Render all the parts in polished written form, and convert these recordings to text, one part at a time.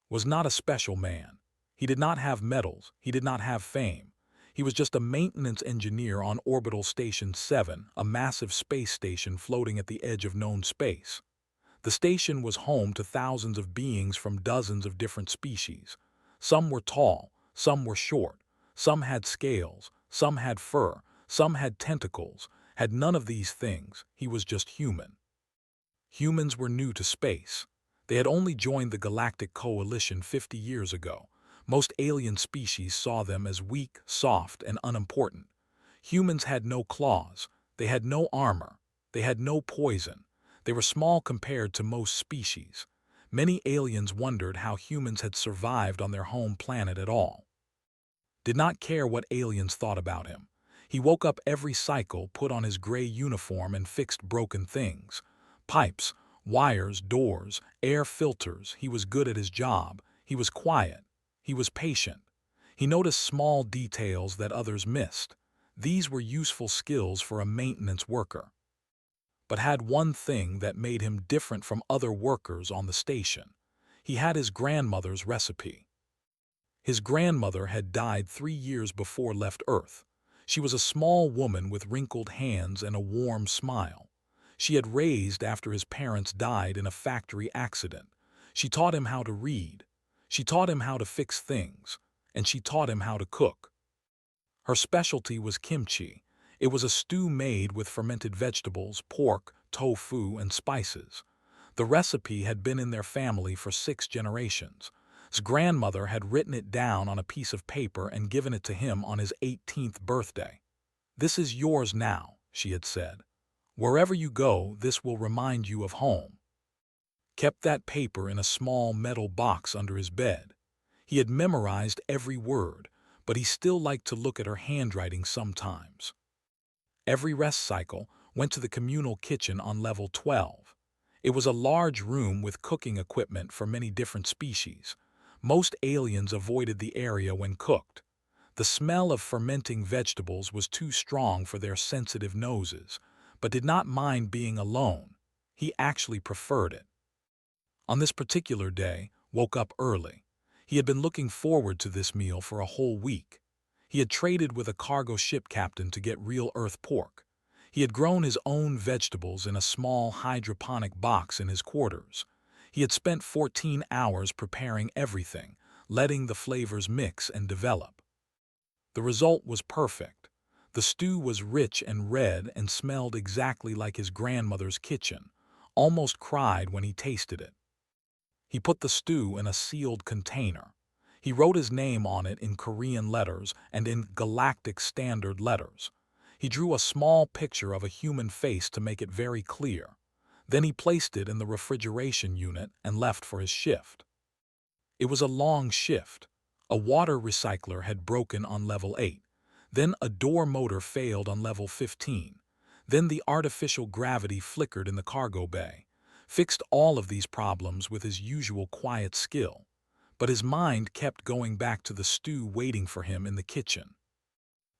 was not a special man. He did not have medals, he did not have fame. He was just a maintenance engineer on Orbital Station 7, a massive space station floating at the edge of known space. The station was home to thousands of beings from dozens of different species. Some were tall, some were short, some had scales, some had fur, some had tentacles, had none of these things. He was just human. Humans were new to space. They had only joined the Galactic Coalition 50 years ago. Most alien species saw them as weak, soft, and unimportant. Humans had no claws, they had no armor, they had no poison. They were small compared to most species. Many aliens wondered how humans had survived on their home planet at all. Did not care what aliens thought about him. He woke up every cycle, put on his gray uniform, and fixed broken things. Pipes, wires, doors, air filters. He was good at his job. He was quiet. He was patient. He noticed small details that others missed. These were useful skills for a maintenance worker. But had one thing that made him different from other workers on the station. He had his grandmother's recipe. His grandmother had died 3 years before left Earth. She was a small woman with wrinkled hands and a warm smile. She had raised after his parents died in a factory accident. She taught him how to read. She taught him how to fix things. And she taught him how to cook. Her specialty was kimchi. It was a stew made with fermented vegetables, pork, tofu, and spices. The recipe had been in their family for 6 generations. His grandmother had written it down on a piece of paper and given it to him on his 18th birthday. "This is yours now," she had said. "Wherever you go, this will remind you of home." Kept that paper in a small metal box under his bed. He had memorized every word, but he still liked to look at her handwriting sometimes. Every rest cycle went to the communal kitchen on level 12. It was a large room with cooking equipment for many different species. Most aliens avoided the area when cooked. The smell of fermenting vegetables was too strong for their sensitive noses, but did not mind being alone. He actually preferred it. On this particular day, woke up early. He had been looking forward to this meal for a whole week. He had traded with a cargo ship captain to get real Earth pork. He had grown his own vegetables in a small hydroponic box in his quarters. He had spent 14 hours preparing everything, letting the flavors mix and develop. The result was perfect. The stew was rich and red and smelled exactly like his grandmother's kitchen. Almost cried when he tasted it. He put the stew in a sealed container. He wrote his name on it in Korean letters and in Galactic Standard letters. He drew a small picture of a human face to make it very clear. Then he placed it in the refrigeration unit and left for his shift. It was a long shift. A water recycler had broken on level 8. Then a door motor failed on level 15. Then the artificial gravity flickered in the cargo bay. Fixed all of these problems with his usual quiet skill. But his mind kept going back to the stew waiting for him in the kitchen.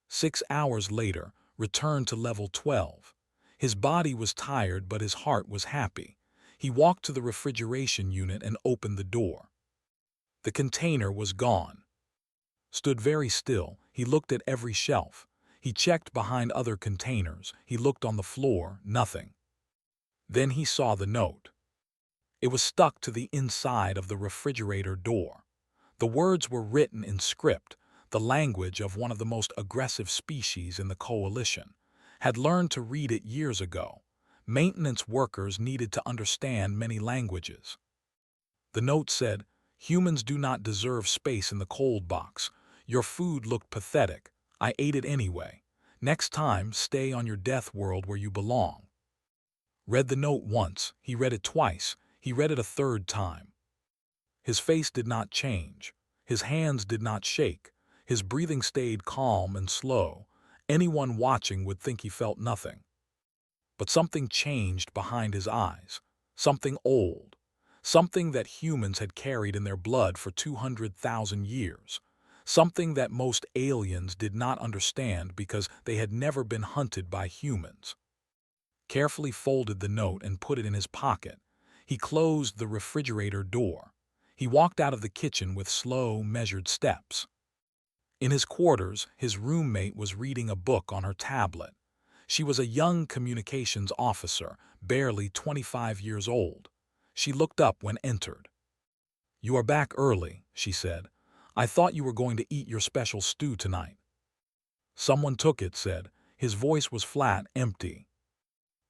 6 hours later, returned to level 12. His body was tired, but his heart was happy. He walked to the refrigeration unit and opened the door. The container was gone. Stood very still, he looked at every shelf. He checked behind other containers. He looked on the floor, nothing. Then he saw the note. It was stuck to the inside of the refrigerator door. The words were written in script, the language of one of the most aggressive species in the coalition. Had learned to read it years ago. Maintenance workers needed to understand many languages. The note said, "Humans do not deserve space in the cold box. Your food looked pathetic. I ate it anyway. Next time, stay on your death world where you belong." Read the note once, he read it twice, he read it a third time. His face did not change. His hands did not shake. His breathing stayed calm and slow. Anyone watching would think he felt nothing. But something changed behind his eyes. Something old. Something that humans had carried in their blood for 200,000 years. Something that most aliens did not understand because they had never been hunted by humans. Carefully folded the note and put it in his pocket. He closed the refrigerator door. He walked out of the kitchen with slow, measured steps. In his quarters, his roommate was reading a book on her tablet. She was a young communications officer, barely 25 years old. She looked up when entered. "You are back early," she said. "I thought you were going to eat your special stew tonight." "Someone took it," said. His voice was flat, empty.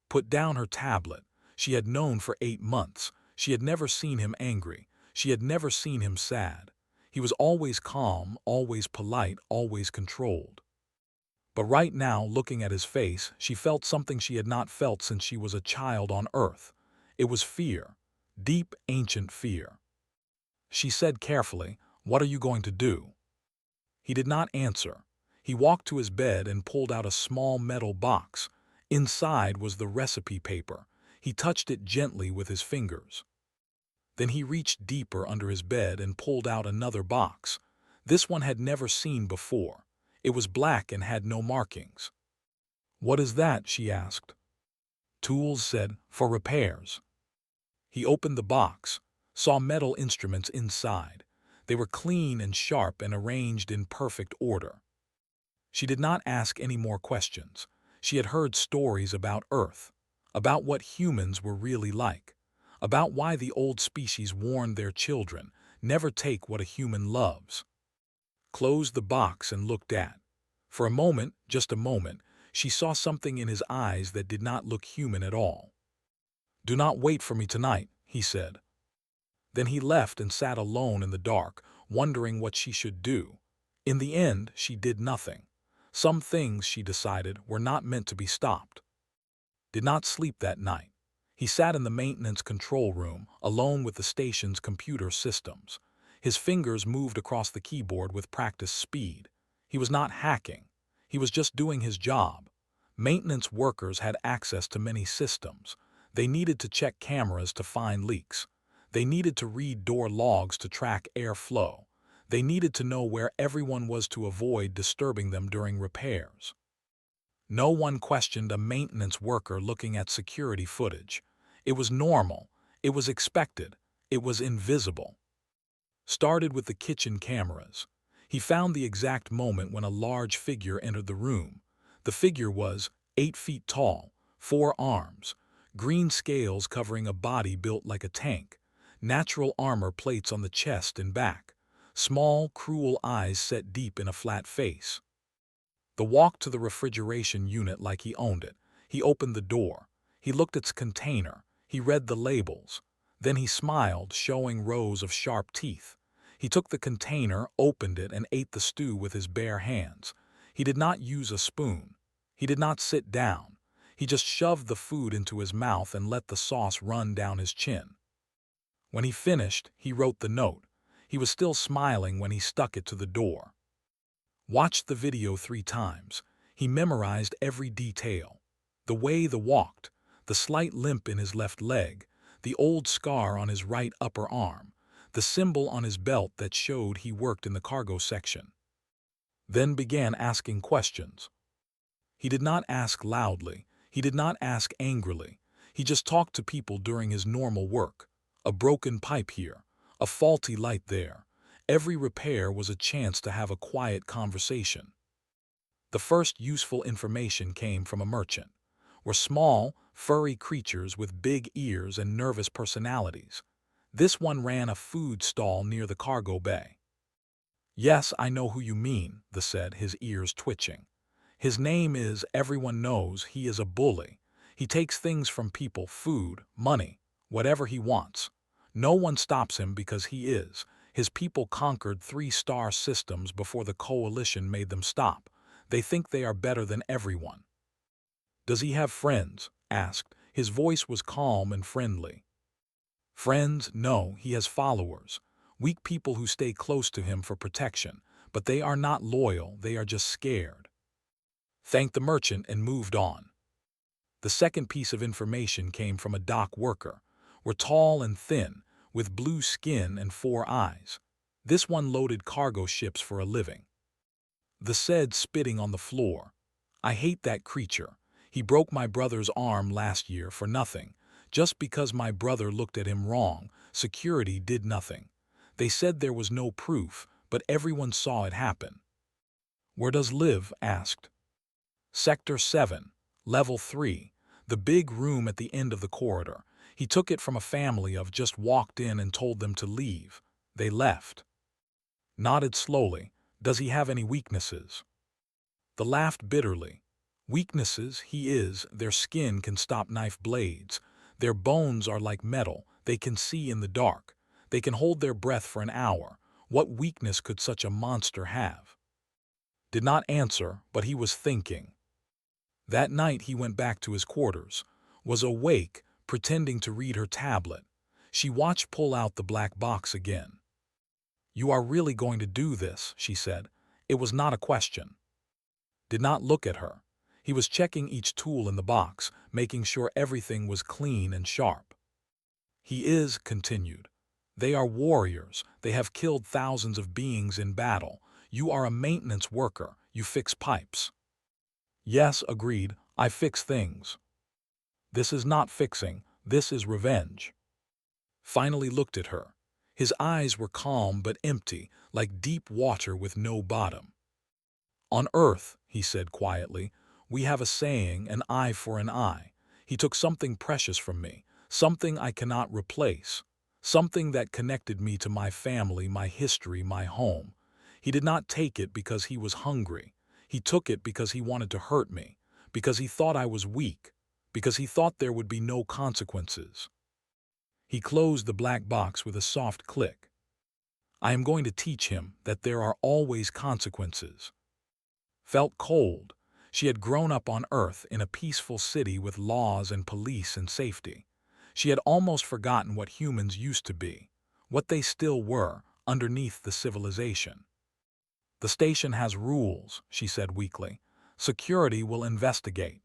Put down her tablet. She had known for 8 months. She had never seen him angry. She had never seen him sad. He was always calm, always polite, always controlled. But right now, looking at his face, she felt something she had not felt since she was a child on Earth. It was fear. Deep, ancient fear. She said carefully, "What are you going to do?" He did not answer. He walked to his bed and pulled out a small metal box. Inside was the recipe paper. He touched it gently with his fingers. Then he reached deeper under his bed and pulled out another box. This one had never seen before. It was black and had no markings. "What is that?" she asked. "Tools," said, "for repairs." He opened the box, saw metal instruments inside. They were clean and sharp and arranged in perfect order. She did not ask any more questions. She had heard stories about Earth, about what humans were really like, about why the old species warned their children, "Never take what a human loves." Closed the box and looked at. For a moment, just a moment, she saw something in his eyes that did not look human at all. "Do not wait for me tonight," he said. Then he left and sat alone in the dark, wondering what she should do. In the end, she did nothing. Some things, she decided, were not meant to be stopped. Did not sleep that night. He sat in the maintenance control room, alone with the station's computer systems. His fingers moved across the keyboard with practiced speed. He was not hacking. He was just doing his job. Maintenance workers had access to many systems. They needed to check cameras to find leaks. They needed to read door logs to track airflow. They needed to know where everyone was to avoid disturbing them during repairs. No one questioned a maintenance worker looking at security footage. It was normal. It was expected. It was invisible. Started with the kitchen cameras. He found the exact moment when a large figure entered the room. The figure was 8 feet tall, 4 arms, green scales covering a body built like a tank, natural armor plates on the chest and back, small, cruel eyes set deep in a flat face. The walk to the refrigeration unit like he owned it. He opened the door. He looked at its container. He read the labels. Then he smiled, showing rows of sharp teeth. He took the container, opened it, and ate the stew with his bare hands. He did not use a spoon. He did not sit down. He just shoved the food into his mouth and let the sauce run down his chin. When he finished, he wrote the note. He was still smiling when he stuck it to the door. Watched the video 3 times. He memorized every detail. The way the walked, the slight limp in his left leg, the old scar on his right upper arm, the symbol on his belt that showed he worked in the cargo section. Then began asking questions. He did not ask loudly. He did not ask angrily. He just talked to people during his normal work. A broken pipe here, a faulty light there. Every repair was a chance to have a quiet conversation. The first useful information came from a merchant. Were small, furry creatures with big ears and nervous personalities. This one ran a food stall near the cargo bay. "Yes, I know who you mean," the said, his ears twitching. "His name is, everyone knows, he is a bully. He takes things from people, food, money, whatever he wants. No one stops him because he is. His people conquered 3-star systems before the coalition made them stop. They think they are better than everyone." "Does he have friends?" asked. His voice was calm and friendly. "Friends? No, he has followers. Weak people who stay close to him for protection. But they are not loyal, they are just scared." Thanked the merchant and moved on. The second piece of information came from a dock worker. Were tall and thin, with blue skin and 4 eyes. This one loaded cargo ships for a living. The said, spitting on the floor. "I hate that creature. He broke my brother's arm last year for nothing. Just because my brother looked at him wrong, security did nothing. They said there was no proof, but everyone saw it happen. Where does Liv? Asked. Sector 7, Level 3, the big room at the end of the corridor. He took it from a family of just walked in and told them to leave. They left. Nodded slowly. Does he have any weaknesses? The laughed bitterly. Weaknesses, their skin can stop knife blades. Their bones are like metal, they can see in the dark. They can hold their breath for an hour. What weakness could such a monster have? Did not answer, but he was thinking. That night he went back to his quarters, was awake, pretending to read her tablet. She watched pull out the black box again. You are really going to do this, she said. It was not a question. Did not look at her. He was checking each tool in the box, making sure everything was clean and sharp. Continued. They are warriors. They have killed thousands of beings in battle. You are a maintenance worker. You fix pipes. Yes, agreed. I fix things. This is not fixing. This is revenge. Finally looked at her. His eyes were calm but empty, like deep water with no bottom. On Earth, he said quietly, we have a saying, an eye for an eye. He took something precious from me, something I cannot replace, something that connected me to my family, my history, my home. He did not take it because he was hungry. He took it because he wanted to hurt me, because he thought I was weak, because he thought there would be no consequences. He closed the black box with a soft click. I am going to teach him that there are always consequences. Felt cold. She had grown up on Earth in a peaceful city with laws and police and safety. She had almost forgotten what humans used to be, what they still were, underneath the civilization. The station has rules, she said weakly. Security will investigate.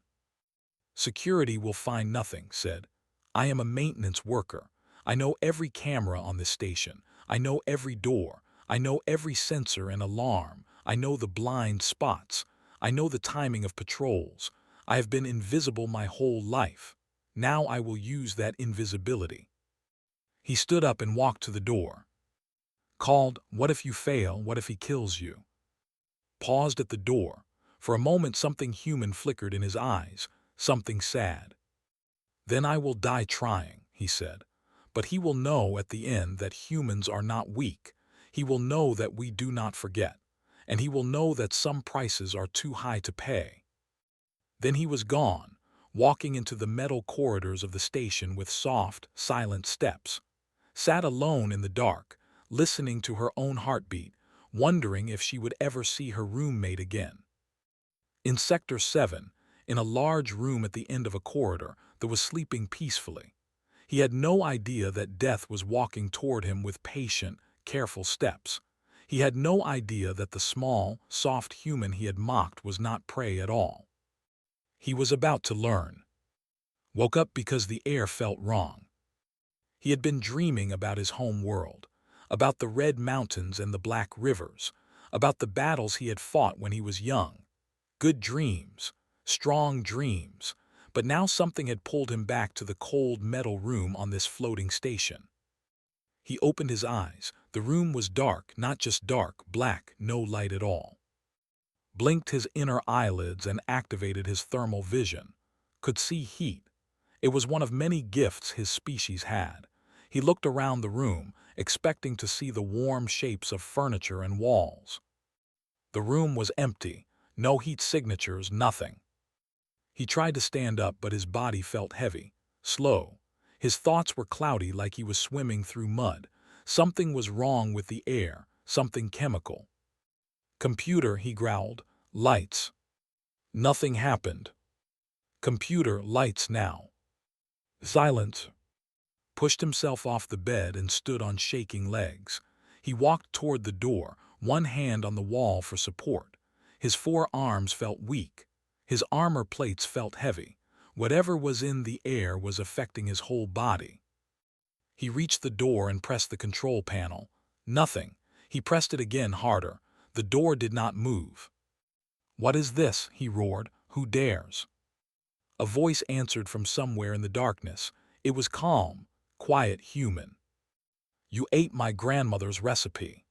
Security will find nothing, said. I am a maintenance worker. I know every camera on this station. I know every door. I know every sensor and alarm. I know the blind spots. I know the timing of patrols. I have been invisible my whole life. Now I will use that invisibility. He stood up and walked to the door. Called, what if you fail? What if he kills you? Paused at the door. For a moment something human flickered in his eyes, something sad. Then I will die trying, he said. But he will know at the end that humans are not weak. He will know that we do not forget. And he will know that some prices are too high to pay. Then he was gone, walking into the metal corridors of the station with soft, silent steps. Sat alone in the dark, listening to her own heartbeat, wondering if she would ever see her roommate again. In Sector 7, in a large room at the end of a corridor, that was sleeping peacefully. He had no idea that death was walking toward him with patient, careful steps. He had no idea that the small, soft human he had mocked was not prey at all. He was about to learn. Woke up because the air felt wrong. He had been dreaming about his home world, about the red mountains and the black rivers, about the battles he had fought when he was young. Good dreams, strong dreams, but now something had pulled him back to the cold metal room on this floating station. He opened his eyes. The room was dark, not just dark, black, no light at all. Blinked his inner eyelids and activated his thermal vision. Could see heat. It was one of many gifts his species had. He looked around the room, expecting to see the warm shapes of furniture and walls. The room was empty, no heat signatures, nothing. He tried to stand up, but his body felt heavy, slow. His thoughts were cloudy, like he was swimming through mud. Something was wrong with the air, something chemical. Computer, he growled. Lights. Nothing happened. Computer, lights now. Silence. Pushed himself off the bed and stood on shaking legs. He walked toward the door, one hand on the wall for support. His forearms felt weak. His armor plates felt heavy. Whatever was in the air was affecting his whole body. He reached the door and pressed the control panel. Nothing. He pressed it again harder. The door did not move. What is this? He roared. Who dares? A voice answered from somewhere in the darkness. It was calm, quiet, human. You ate my grandmother's recipe.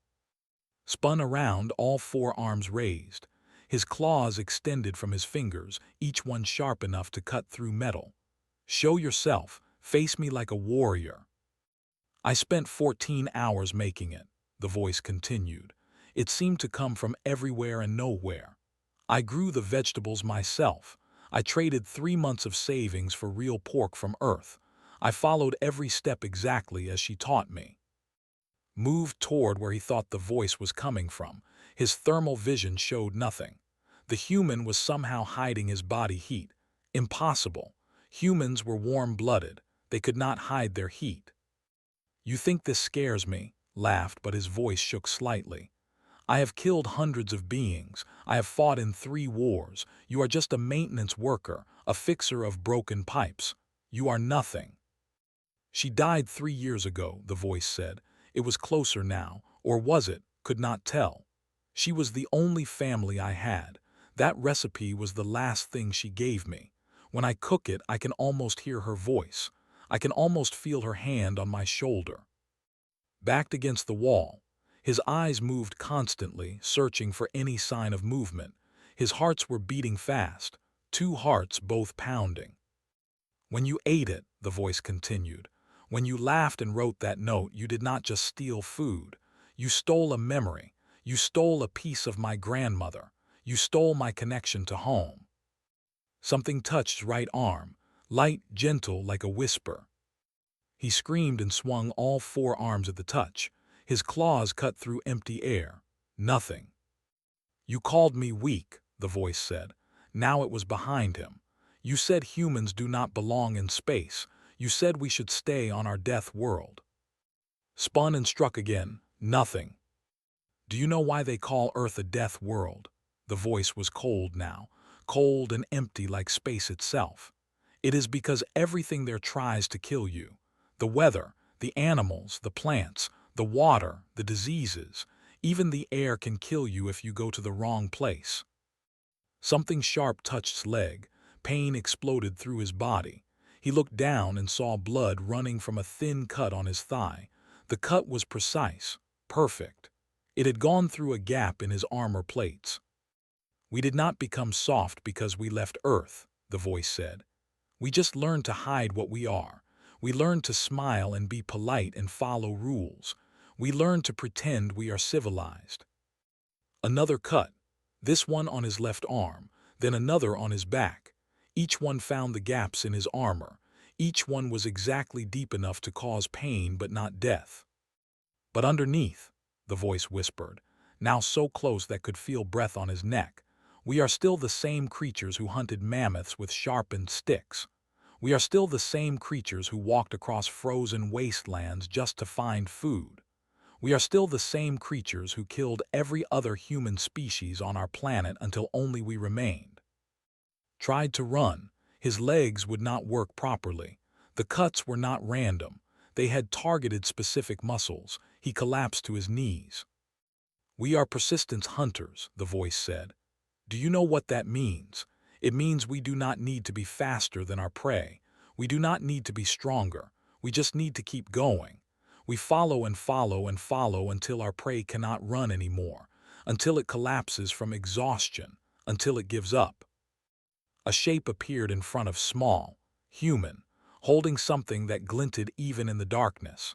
Spun around, all four arms raised. His claws extended from his fingers, each one sharp enough to cut through metal. Show yourself, face me like a warrior. I spent 14 hours making it, the voice continued. It seemed to come from everywhere and nowhere. I grew the vegetables myself. I traded 3 months of savings for real pork from Earth. I followed every step exactly as she taught me. Moved toward where he thought the voice was coming from. His thermal vision showed nothing. The human was somehow hiding his body heat. Impossible. Humans were warm-blooded. They could not hide their heat. You think this scares me? Laughed, but his voice shook slightly. I have killed hundreds of beings. I have fought in 3 wars. You are just a maintenance worker, a fixer of broken pipes. You are nothing. She died 3 years ago, the voice said. It was closer now, or was it? Could not tell. She was the only family I had. That recipe was the last thing she gave me. When I cook it, I can almost hear her voice. I can almost feel her hand on my shoulder. Backed against the wall, his eyes moved constantly, searching for any sign of movement. His hearts were beating fast, 2 hearts both pounding. When you ate it, the voice continued, when you laughed and wrote that note, you did not just steal food. You stole a memory. You stole a piece of my grandmother. You stole my connection to home. Something touched his right arm, light, gentle, like a whisper. He screamed and swung all 4 arms at the touch. His claws cut through empty air. Nothing. You called me weak, the voice said. Now it was behind him. You said humans do not belong in space. You said we should stay on our death world. Spun and struck again. Nothing. Do you know why they call Earth a death world? The voice was cold now, cold and empty like space itself. It is because everything there tries to kill you. The weather, the animals, the plants, the water, the diseases, even the air can kill you if you go to the wrong place. Something sharp touched his leg. Pain exploded through his body. He looked down and saw blood running from a thin cut on his thigh. The cut was precise, perfect. It had gone through a gap in his armor plates. We did not become soft because we left Earth, the voice said. We just learned to hide what we are. We learned to smile and be polite and follow rules. We learned to pretend we are civilized. Another cut, this one on his left arm, then another on his back. Each one found the gaps in his armor. Each one was exactly deep enough to cause pain but not death. But underneath, the voice whispered, now so close that could feel breath on his neck, we are still the same creatures who hunted mammoths with sharpened sticks. We are still the same creatures who walked across frozen wastelands just to find food. We are still the same creatures who killed every other human species on our planet until only we remained. Tried to run. His legs would not work properly. The cuts were not random. They had targeted specific muscles. He collapsed to his knees. We are persistence hunters, the voice said. Do you know what that means? It means we do not need to be faster than our prey. We do not need to be stronger. We just need to keep going. We follow and follow and follow until our prey cannot run anymore, until it collapses from exhaustion, until it gives up. A shape appeared in front of Small, human, holding something that glinted even in the darkness.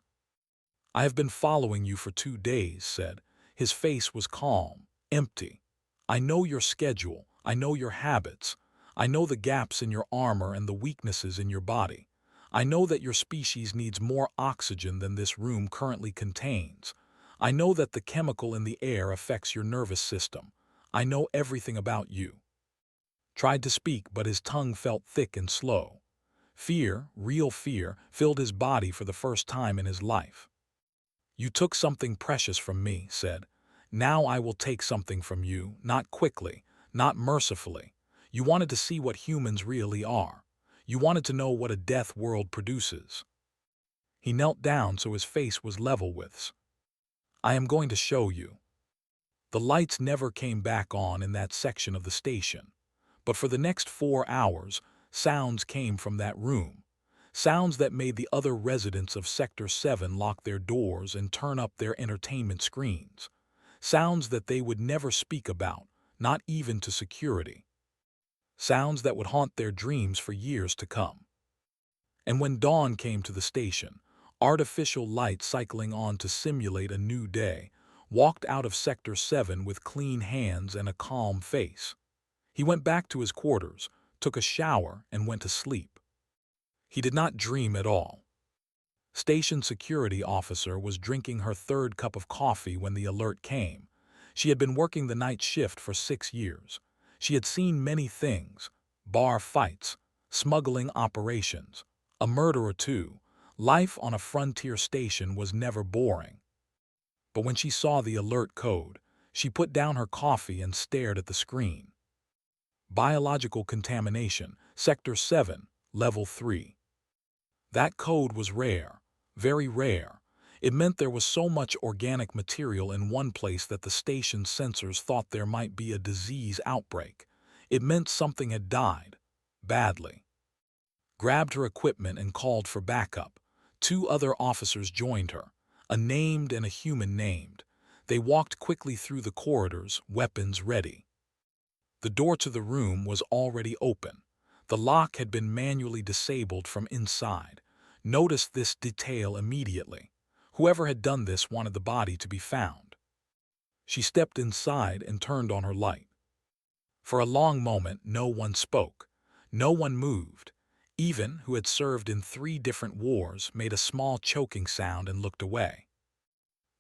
I have been following you for 2 days, said. His face was calm, empty. I know your schedule. I know your habits. I know the gaps in your armor and the weaknesses in your body. I know that your species needs more oxygen than this room currently contains. I know that the chemical in the air affects your nervous system. I know everything about you. Tried to speak, but his tongue felt thick and slow. Fear, real fear, filled his body for the first time in his life. You took something precious from me, said. Now I will take something from you, not quickly, not mercifully. You wanted to see what humans really are. You wanted to know what a death world produces. He knelt down so his face was level with his. I am going to show you. The lights never came back on in that section of the station. But for the next 4 hours, sounds came from that room. Sounds that made the other residents of Sector 7 lock their doors and turn up their entertainment screens. Sounds that they would never speak about, not even to security. Sounds that would haunt their dreams for years to come. And when dawn came to the station, artificial light cycling on to simulate a new day, walked out of Sector 7 with clean hands and a calm face. He went back to his quarters, took a shower, and went to sleep. He did not dream at all. Station security officer was drinking her third cup of coffee when the alert came. She had been working the night shift for 6 years. She had seen many things: bar fights, smuggling operations, a murder or two. Life on a frontier station was never boring. But when she saw the alert code, she put down her coffee and stared at the screen. Biological contamination, Sector 7, Level 3. That code was rare, very rare. It meant there was so much organic material in one place that the station's sensors thought there might be a disease outbreak. It meant something had died, badly. Grabbed her equipment and called for backup. 2 other officers joined her, a named and a human named. They walked quickly through the corridors, weapons ready. The door to the room was already open. The lock had been manually disabled from inside. Noticed this detail immediately. Whoever had done this wanted the body to be found. She stepped inside and turned on her light. For a long moment, no one spoke. No one moved. Even, who had served in 3 different wars, made a small choking sound and looked away.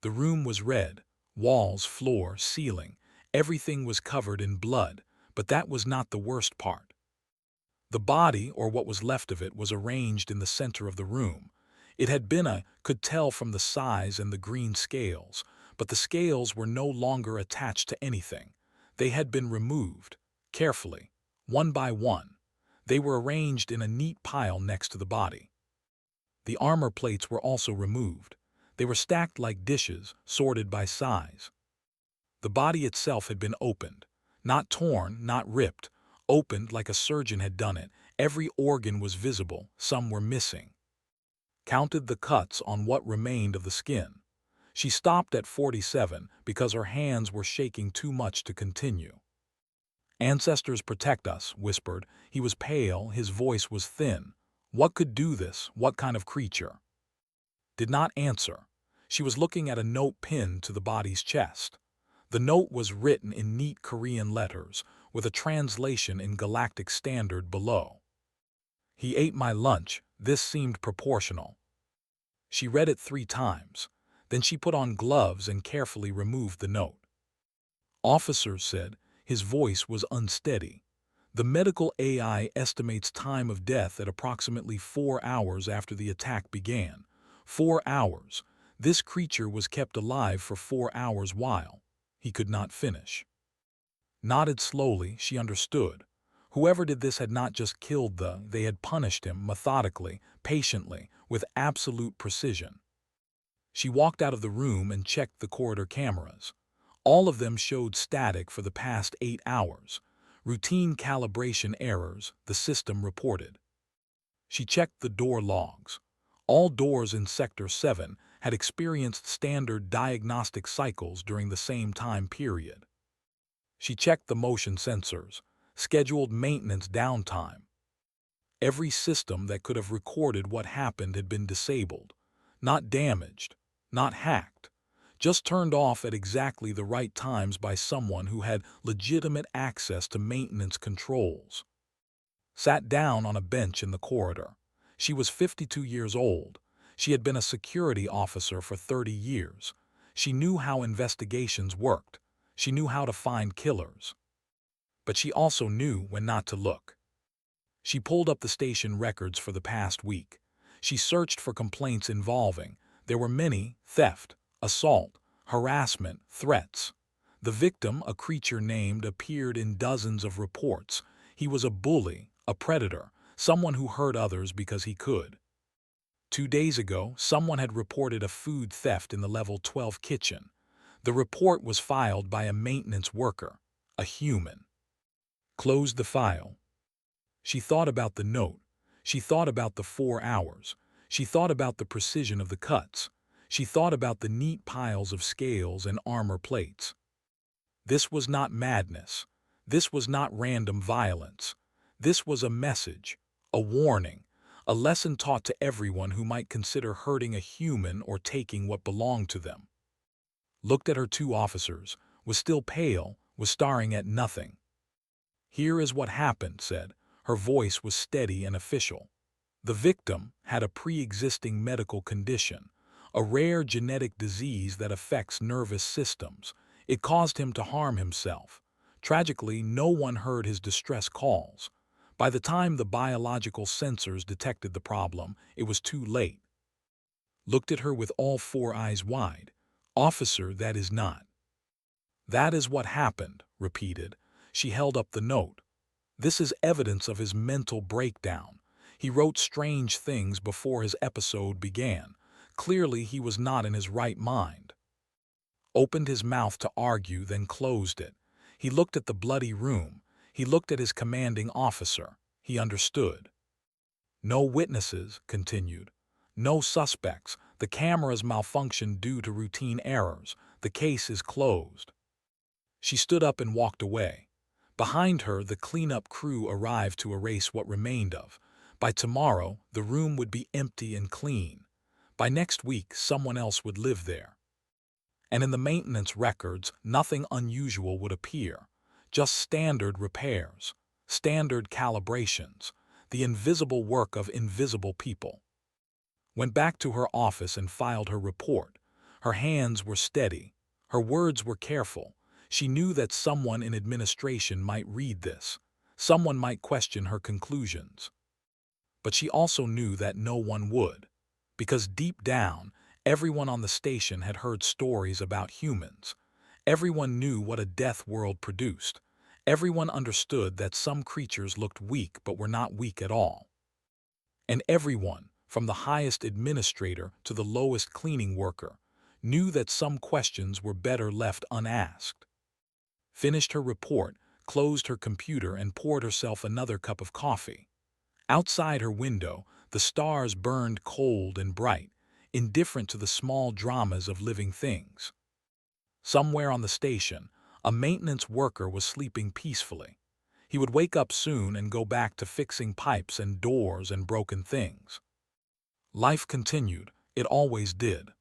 The room was red. Walls, floor, ceiling. Everything was covered in blood, but that was not the worst part. The body, or what was left of it, was arranged in the center of the room. It had been could tell from the size and the green scales, but the scales were no longer attached to anything. They had been removed, carefully, one by one. They were arranged in a neat pile next to the body. The armor plates were also removed. They were stacked like dishes, sorted by size. The body itself had been opened. Not torn, not ripped. Opened like a surgeon had done it. Every organ was visible, some were missing. Counted the cuts on what remained of the skin. She stopped at 47 because her hands were shaking too much to continue. "Ancestors protect us," whispered. He was pale, his voice was thin. What could do this? What kind of creature? Did not answer. She was looking at a note pinned to the body's chest. The note was written in neat Korean letters, with a translation in Galactic Standard below. "He ate my lunch." This seemed proportional. She read it 3 times. Then she put on gloves and carefully removed the note. "Officer said," his voice was unsteady. "The medical AI estimates time of death at approximately 4 hours after the attack began. 4 hours. This creature was kept alive for 4 hours while..." He could not finish. Nodded slowly, she understood. Whoever did this had not just killed they had punished him methodically, patiently, with absolute precision. She walked out of the room and checked the corridor cameras. All of them showed static for the past 8 hours. Routine calibration errors, the system reported. She checked the door logs. All doors in Sector 7 had experienced standard diagnostic cycles during the same time period. She checked the motion sensors, scheduled maintenance downtime. Every system that could have recorded what happened had been disabled, not damaged, not hacked, just turned off at exactly the right times by someone who had legitimate access to maintenance controls. Sat down on a bench in the corridor. She was 52 years old. She had been a security officer for 30 years. She knew how investigations worked. She knew how to find killers. But she also knew when not to look. She pulled up the station records for the past week. She searched for complaints involving. There were many: theft, assault, harassment, threats. The victim, a creature named, appeared in dozens of reports. He was a bully, a predator, someone who hurt others because he could. 2 days ago, someone had reported a food theft in the Level 12 kitchen. The report was filed by a maintenance worker, a human. Closed the file. She thought about the note. She thought about the 4 hours. She thought about the precision of the cuts. She thought about the neat piles of scales and armor plates. This was not madness. This was not random violence. This was a message, a warning, a lesson taught to everyone who might consider hurting a human or taking what belonged to them. Looked at her 2 officers, was still pale, was staring at nothing. "Here is what happened," said. Her voice was steady and official. The victim had a pre-existing medical condition, a rare genetic disease that affects nervous systems. It caused him to harm himself. Tragically, no one heard his distress calls. By the time the biological sensors detected the problem, it was too late. Looked at her with all 4 eyes wide. "Officer, that is not." "That is what happened," repeated. She held up the note. "This is evidence of his mental breakdown. He wrote strange things before his episode began. Clearly, he was not in his right mind." Opened his mouth to argue, then closed it. He looked at the bloody room. He looked at his commanding officer. He understood. "No witnesses," continued. "No suspects. The cameras malfunctioned due to routine errors. The case is closed." She stood up and walked away. Behind her, the cleanup crew arrived to erase what remained of. By tomorrow, the room would be empty and clean. By next week, someone else would live there. And in the maintenance records, nothing unusual would appear. Just standard repairs, standard calibrations, the invisible work of invisible people. Went back to her office and filed her report. Her hands were steady. Her words were careful. She knew that someone in administration might read this. Someone might question her conclusions. But she also knew that no one would. Because deep down, everyone on the station had heard stories about humans. Everyone knew what a death world produced. Everyone understood that some creatures looked weak but were not weak at all. And everyone, from the highest administrator to the lowest cleaning worker, knew that some questions were better left unasked. Finished her report, closed her computer, and poured herself another cup of coffee. Outside her window, the stars burned cold and bright, indifferent to the small dramas of living things. Somewhere on the station, a maintenance worker was sleeping peacefully. He would wake up soon and go back to fixing pipes and doors and broken things. Life continued. It always did.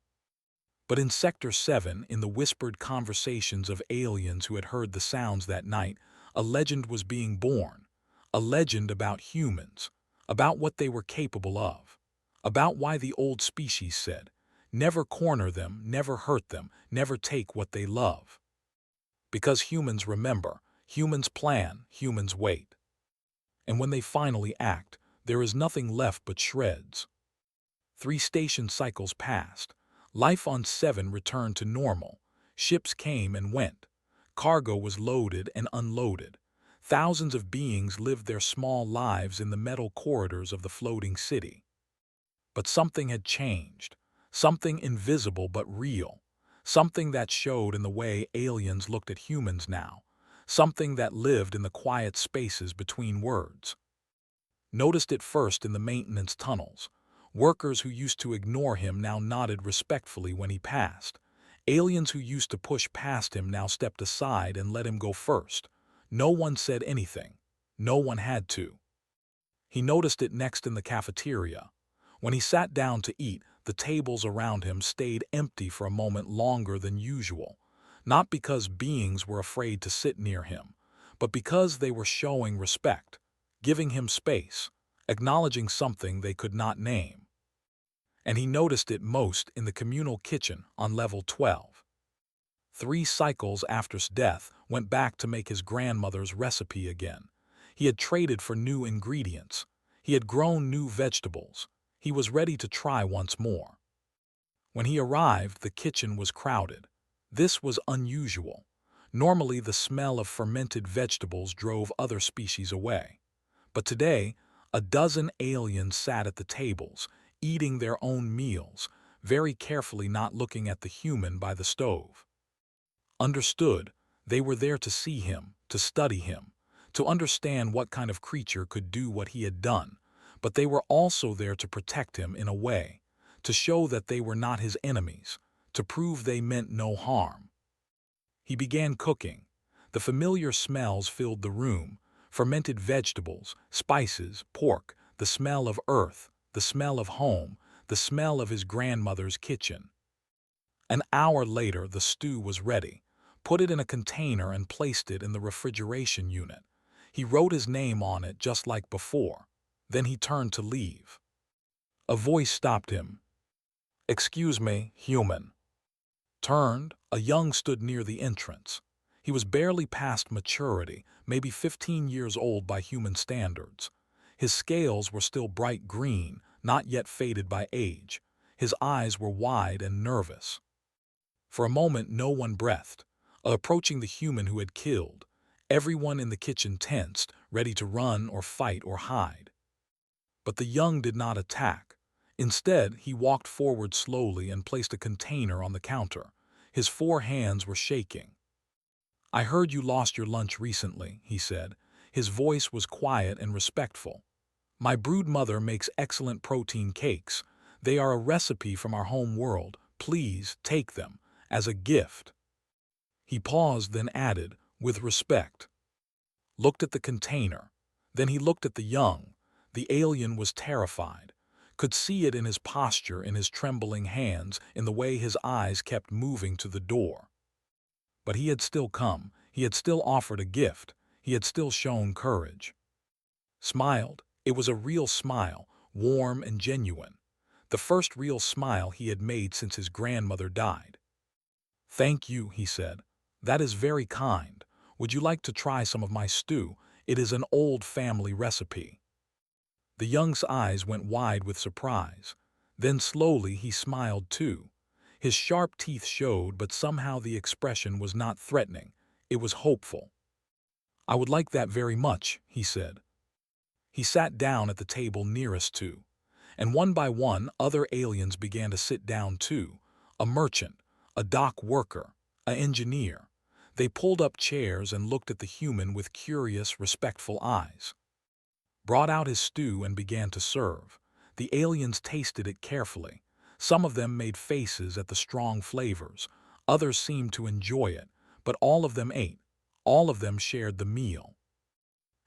But in Sector 7, in the whispered conversations of aliens who had heard the sounds that night, a legend was being born. A legend about humans, about what they were capable of, about why the old species said, "Never corner them, never hurt them, never take what they love." Because humans remember, humans plan, humans wait. And when they finally act, there is nothing left but shreds. 3 station cycles passed. Life on 7 returned to normal. Ships came and went. Cargo was loaded and unloaded. Thousands of beings lived their small lives in the metal corridors of the floating city. But something had changed. Something invisible but real. Something that showed in the way aliens looked at humans now. Something that lived in the quiet spaces between words. Noticed it first in the maintenance tunnels. Workers who used to ignore him now nodded respectfully when he passed. Aliens who used to push past him now stepped aside and let him go first. No one said anything. No one had to. He noticed it next in the cafeteria. When he sat down to eat, the tables around him stayed empty for a moment longer than usual. Not because beings were afraid to sit near him, but because they were showing respect, giving him space, acknowledging something they could not name. And he noticed it most in the communal kitchen on level 12. 3 cycles after his death went back to make his grandmother's recipe again. He had traded for new ingredients. He had grown new vegetables. He was ready to try once more. When he arrived, the kitchen was crowded. This was unusual. Normally, the smell of fermented vegetables drove other species away. But today, a dozen aliens sat at the tables, eating their own meals, very carefully not looking at the human by the stove. Understood, they were there to see him, to study him, to understand what kind of creature could do what he had done, But they were also there to protect him in a way, to show that they were not his enemies, to prove they meant no harm. He began cooking. The familiar smells filled the room: fermented vegetables, spices, pork, the smell of earth, the smell of home, the smell of his grandmother's kitchen. An hour later, the stew was ready. Put it in a container and placed it in the refrigeration unit. He wrote his name on it just like before. Then he turned to leave. A voice stopped him. "Excuse me, human." Turned, a young stood near the entrance. He was barely past maturity, maybe 15 years old by human standards. His scales were still bright green, not yet faded by age. His eyes were wide and nervous. For a moment no one breathed, approaching the human who had killed. Everyone in the kitchen tensed, ready to run or fight or hide. But the young did not attack. Instead, he walked forward slowly and placed a container on the counter. His 4 hands were shaking. "I heard you lost your lunch recently," he said. His voice was quiet and respectful. "My brood mother makes excellent protein cakes. They are a recipe from our home world. Please take them as a gift." He paused, then added, with respect. Looked at the container. Then he looked at the young. The alien was terrified. Could see it in his posture, in his trembling hands, in the way his eyes kept moving to the door. But he had still come. He had still offered a gift. He had still shown courage. Smiled. It was a real smile, warm and genuine. The first real smile he had made since his grandmother died. "Thank you," he said. "That is very kind. Would you like to try some of my stew? It is an old family recipe." The young's eyes went wide with surprise. Then slowly he smiled too. His sharp teeth showed, but somehow the expression was not threatening. It was hopeful. "I would like that very much," he said. He sat down at the table nearest to, and one by one other aliens began to sit down too. A merchant, a dock worker, an engineer. They pulled up chairs and looked at the human with curious, respectful eyes. Brought out his stew and began to serve. The aliens tasted it carefully. Some of them made faces at the strong flavors. Others seemed to enjoy it, but all of them ate. All of them shared the meal.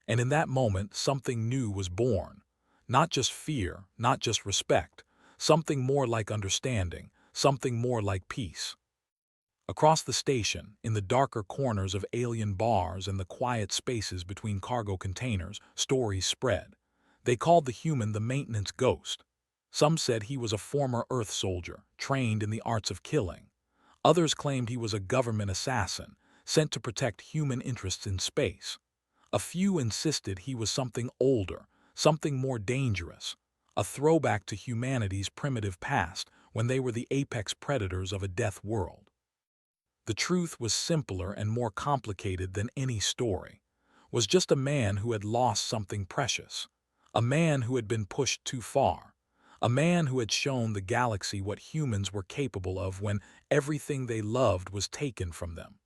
And in that moment, something new was born. Not just fear, not just respect. Something more like understanding, something more like peace. Across the station, in the darker corners of alien bars and the quiet spaces between cargo containers, stories spread. They called the human the maintenance ghost. Some said he was a former Earth soldier, trained in the arts of killing. Others claimed he was a government assassin, sent to protect human interests in space. A few insisted he was something older, something more dangerous, a throwback to humanity's primitive past when they were the apex predators of a death world. The truth was simpler and more complicated than any story. Was just a man who had lost something precious. A man who had been pushed too far. A man who had shown the galaxy what humans were capable of when everything they loved was taken from them.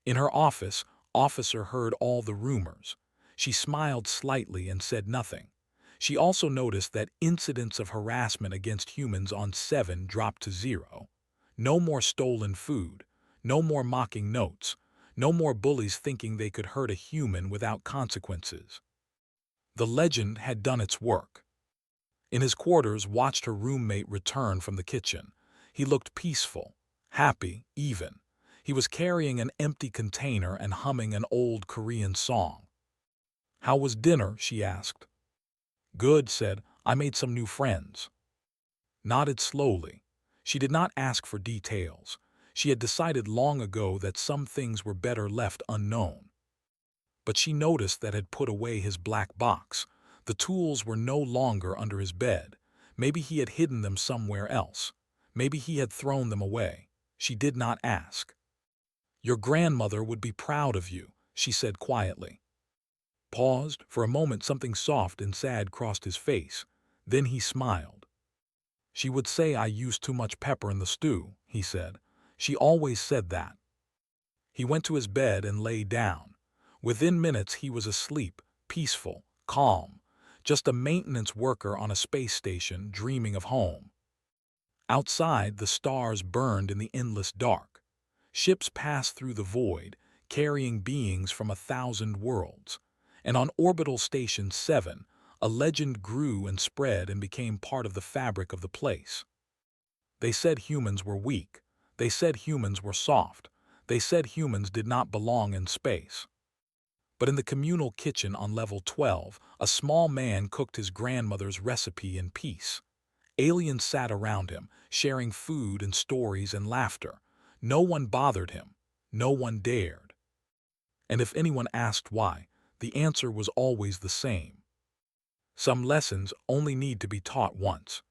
In her office, Officer heard all the rumors. She smiled slightly and said nothing. She also noticed that incidents of harassment against humans on 7 dropped to 0. No more stolen food. No more mocking notes. No more bullies thinking they could hurt a human without consequences. The legend had done its work. In his quarters, watched her roommate return from the kitchen. He looked peaceful, happy, even. He was carrying an empty container and humming an old Korean song. "How was dinner?" she asked. "Good," said. "I made some new friends." Nodded slowly. She did not ask for details. She had decided long ago that some things were better left unknown. But she noticed that had put away his black box. The tools were no longer under his bed. Maybe he had hidden them somewhere else. Maybe he had thrown them away. She did not ask. "Your grandmother would be proud of you," she said quietly. Paused. For a moment something soft and sad crossed his face. Then he smiled. "She would say I used too much pepper in the stew," he said. "She always said that." He went to his bed and lay down. Within minutes he was asleep, peaceful, calm. just a maintenance worker on a space station dreaming of home. Outside, the stars burned in the endless dark. Ships passed through the void, carrying beings from 1,000 worlds. And on Orbital Station 7, a legend grew and spread and became part of the fabric of the place. They said humans were weak. They said humans were soft. They said humans did not belong in space. But in the communal kitchen on level 12, a small man cooked his grandmother's recipe in peace. Aliens sat around him, sharing food and stories and laughter. No one bothered him. No one dared. And if anyone asked why, the answer was always the same. Some lessons only need to be taught once.